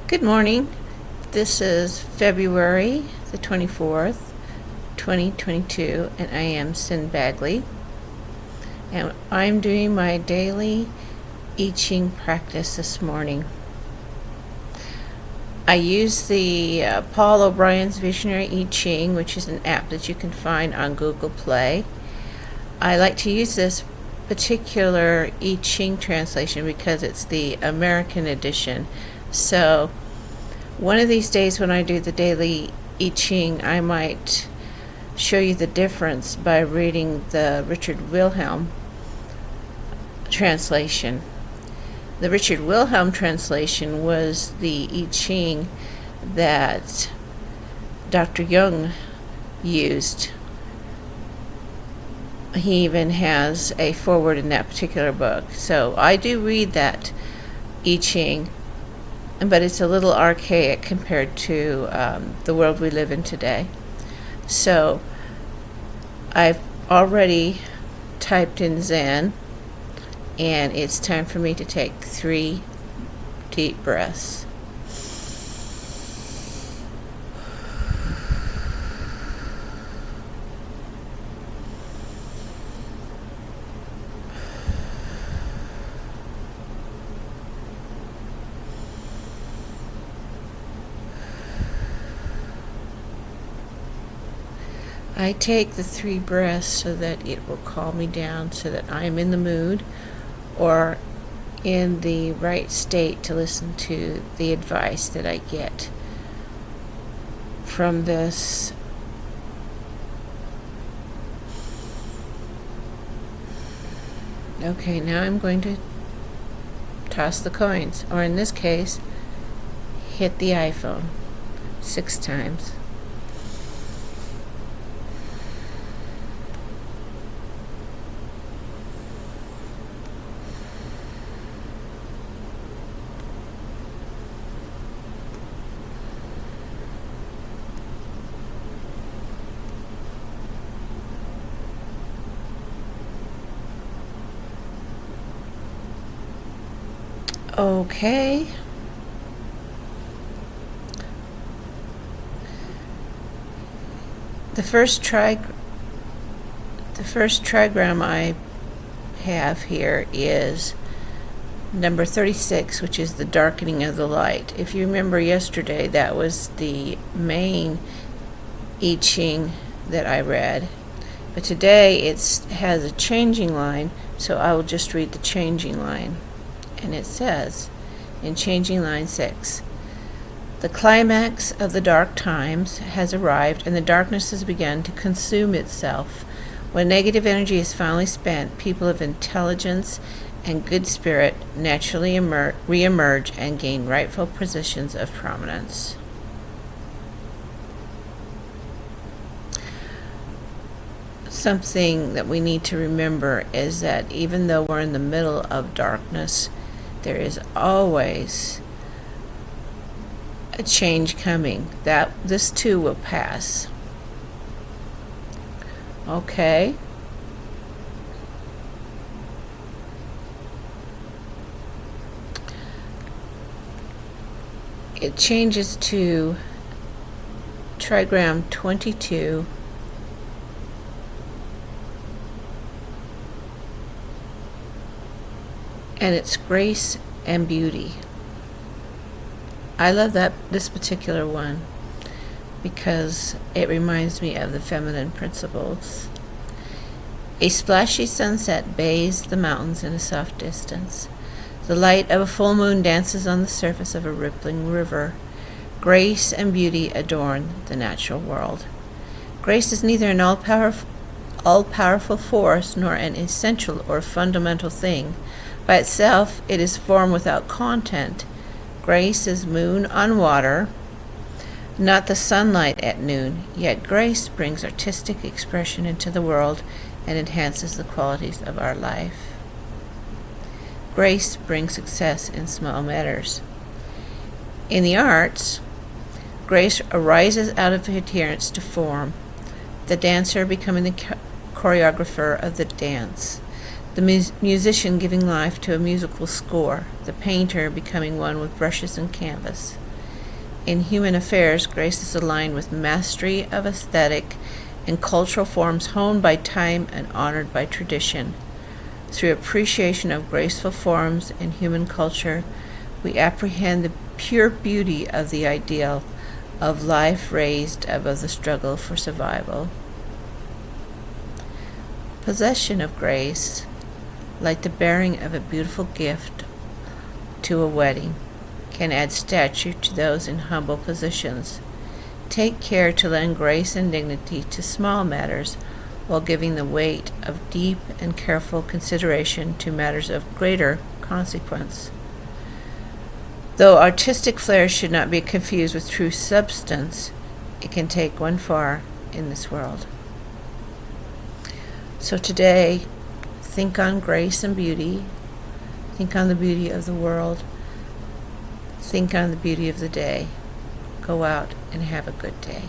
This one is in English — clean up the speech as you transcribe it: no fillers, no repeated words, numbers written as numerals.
Good morning. This is February the 24th, 2022, and I am Sin Bagley. And I'm doing my daily I Ching practice this morning. I use the Paul O'Brien's Visionary I Ching, which is an app that you can find on Google Play. I like to use this particular I Ching translation because it's the American edition. So one of these days when I do the daily I Ching, I might show you the difference by reading the Richard Wilhelm translation. The Richard Wilhelm translation was the I Ching that Dr. Jung used. He even has a foreword in that particular book. So I do read that I Ching, but it's a little archaic compared to the world we live in today. So I've already typed in Zen, and it's time for me to take 3 deep breaths. I take the 3 breaths so that it will calm me down, so that I am in the mood or in the right state to listen to the advice that I get from this. Okay, now I'm going to toss the coins, or in this case, hit the iPhone 6 times. Okay. The first trigram I have here is number 36, which is the darkening of the light. If you remember yesterday, that was the main I Ching that I read. But today it has a changing line, so I will just read the changing line. And it says, in changing line 6, the climax of the dark times has arrived, and the darkness has begun to consume itself. When negative energy is finally spent, people of intelligence and good spirit naturally re-emerge and gain rightful positions of prominence. Something that we need to remember is that even though we're in the middle of darkness, there is always a change coming. That this too will pass. Okay. It changes to trigram 22. And it's grace and beauty. I love this particular one because it reminds me of the feminine principles. A splashy sunset bathes the mountains in a soft distance. The light of a full moon dances on the surface of a rippling river. Grace and beauty adorn the natural world. Grace is neither an all-powerful force nor an essential or fundamental thing. By itself, it is form without content. Grace is moon on water, not the sunlight at noon, yet grace brings artistic expression into the world and enhances the qualities of our life. Grace brings success in small matters. In the arts, grace arises out of adherence to form, the dancer becoming the choreographer of the dance. the musician giving life to a musical score, the painter becoming one with brushes and canvas. In human affairs, grace is aligned with mastery of aesthetic and cultural forms honed by time and honored by tradition. Through appreciation of graceful forms in human culture, we apprehend the pure beauty of the ideal of life raised above the struggle for survival. Possession of grace, like the bearing of a beautiful gift to a wedding, can add stature to those in humble positions. Take care to lend grace and dignity to small matters while giving the weight of deep and careful consideration to matters of greater consequence. Though artistic flair should not be confused with true substance, it can take one far in this world. So today, think on grace and beauty. Think on the beauty of the world. Think on the beauty of the day. Go out and have a good day.